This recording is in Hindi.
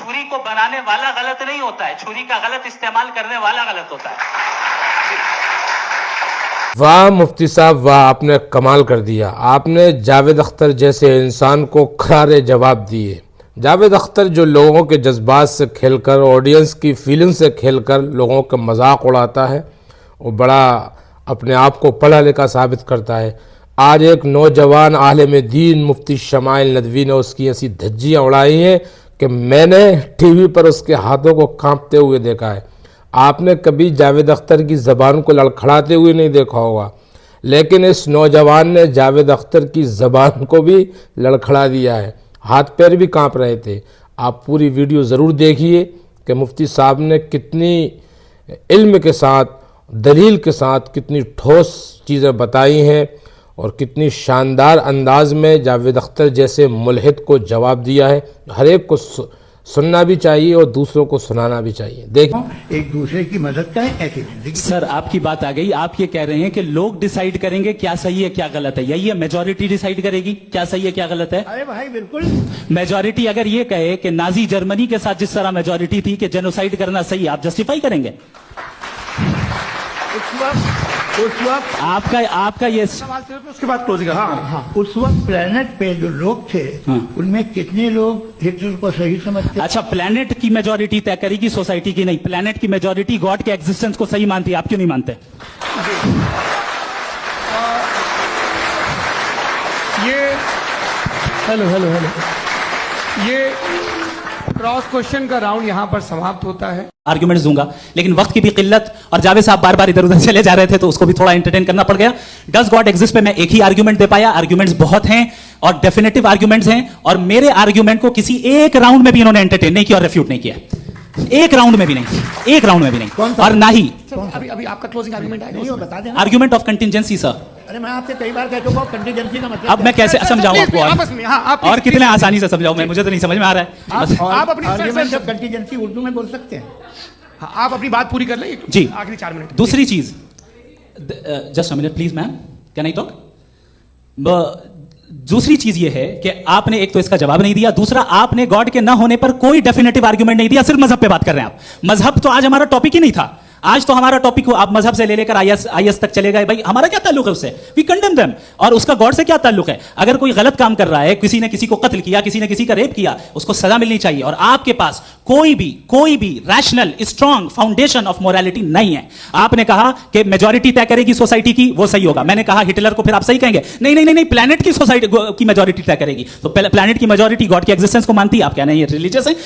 छुरी को बनाने वाला गलत नहीं होता है, छुरी का गलत इस्तेमाल करने वाला गलत होता है। वाह मुफ्ती साहब वाह, आपने कमाल कर दिया। आपने जावेद अख्तर जैसे इंसान को करारे जवाब दिए। जावेद अख्तर जो लोगों के जज्बात से खेलकर, ऑडियंस की फीलिंग से खेलकर लोगों का मजाक उड़ाता है, वो बड़ा अपने आप को पढ़ा लिखा साबित करता है। आज एक नौजवान आलिम दीन मुफ्ती शमाइल नदवी ने उसकी ऐसी धज्जियाँ उड़ाई हैं कि मैंने टीवी पर उसके हाथों को कांपते हुए देखा है। आपने कभी जावेद अख्तर की ज़बान को लड़खड़ाते हुए नहीं देखा होगा, लेकिन इस नौजवान ने जावेद अख्तर की ज़बान को भी लड़खड़ा दिया है, हाथ पैर भी कांप रहे थे। आप पूरी वीडियो ज़रूर देखिए कि मुफ्ती साहब ने कितनी इल्म के साथ, दलील के साथ कितनी ठोस चीज़ें बताई हैं और कितनी शानदार अंदाज में जावेद अख्तर जैसे मुल्हिद को जवाब दिया है। हर एक को सुनना भी चाहिए और दूसरों को सुनाना भी चाहिए। देखिए, एक दूसरे की मदद करें, ऐसी जिंदगी। सर आपकी बात आ गई, आप ये कह रहे हैं कि लोग डिसाइड करेंगे क्या सही है क्या गलत है, यही है मेजॉरिटी डिसाइड करेगी क्या सही है क्या गलत है। अरे भाई बिल्कुल, मेजॉरिटी अगर ये कहे कि नाजी जर्मनी के साथ जिस तरह मेजॉरिटी थी कि जेनोसाइड करना सही, आप जस्टिफाई करेंगे? उस वक्त आपका ये सवाल सिर्फ उसके बाद क्लोजिंग। हाँ, उस वक्त प्लेनेट पे जो लोग थे, उनमें कितने लोग हिटलर को सही समझते? अच्छा, प्लेनेट की मेजॉरिटी तय करेगी, सोसाइटी की नहीं। प्लेनेट की मेजॉरिटी गॉड के एग्जिस्टेंस को सही मानती है, आप क्यों नहीं मानते? ये हेलो ये क्रॉस क्वेश्चन का राउंड यहां पर समाप्त होता है। आर्ग्यूमेंट्स दूंगा, लेकिन वक्त की भी किल्लत और जावेद साहब बार बार इधर उधर चले जा रहे थे तो उसको भी थोड़ा एंटरटेन करना पड़ गया। डज गॉड एग्जिस्ट पे मैं एक ही आर्ग्यूमेंट दे पाया। आर्ग्यूमेंट्स बहुत हैं और डेफिनेटिव आर्ग्यूमेंट्स हैं, और मेरे आर्ग्यूमेंट को किसी एक राउंड में भी इन्होंने एंटरटेन नहीं किया और रेफ्यूट नहीं किया। एक राउंड में भी नहीं, एक राउंड में भी नहीं। और ना ही अभी आपका क्लोजिंग आर्गुमेंट आएगा, नहीं, वो बता देना। Argument of contingency sir. अरे मैं आपसे कई बार कह चुका हूं कंटीजेंसी का मतलब अब मैं कैसे समझाऊं आपको आपस में, हाँ, आप और कितने आसानी से समझाऊं मैं, मुझे तो नहीं समझ में आ रहा है। बस आप अपनी आर्ग्यूमेंट ऑफ कंटीजेंसी उर्दू में बोल सकते हैं। हाँ, आप अपनी बात पूरी कर लें जी, आखिरी 4 मिनट। दूसरी चीज, just a minute please ma'am, can I talk? दूसरी चीज ये है कि आपने एक तो इसका जवाब नहीं दिया, दूसरा आपने गॉड के ना होने पर कोई डेफिनेटिव आर्गुमेंट नहीं दिया, सिर्फ मजहब पे बात कर रहे हैं आप। मजहब तो आज हमारा टॉपिक ही नहीं था। आज तो हमारा टॉपिक हो, आप मजहब से ले लेकर आईएस तक चले गए। भाई हमारा क्या ताल्लुक है उससे? We condemn them. और उसका गॉड से क्या ताल्लुक है? अगर कोई गलत काम कर रहा है, किसी ने किसी को कत्ल किया, किसी ने किसी का रेप किया, उसको सजा मिलनी चाहिए। और आपके पास कोई भी rational strong foundation of morality नहीं है। आपने कहा कि मेजॉरिटी तय करेगी सोसाइटी की, वो सही होगा। मैंने कहा हिटलर को, फिर आप सही कहेंगे नहीं, प्लैनेट की सोसाइटी की मेजॉरिटी तय करेगी। तो प्लैनेट की मेजॉरिटी गॉड के एग्जिस्टेंस को मानती है, आप कहना है ये रिलीजियस है। तो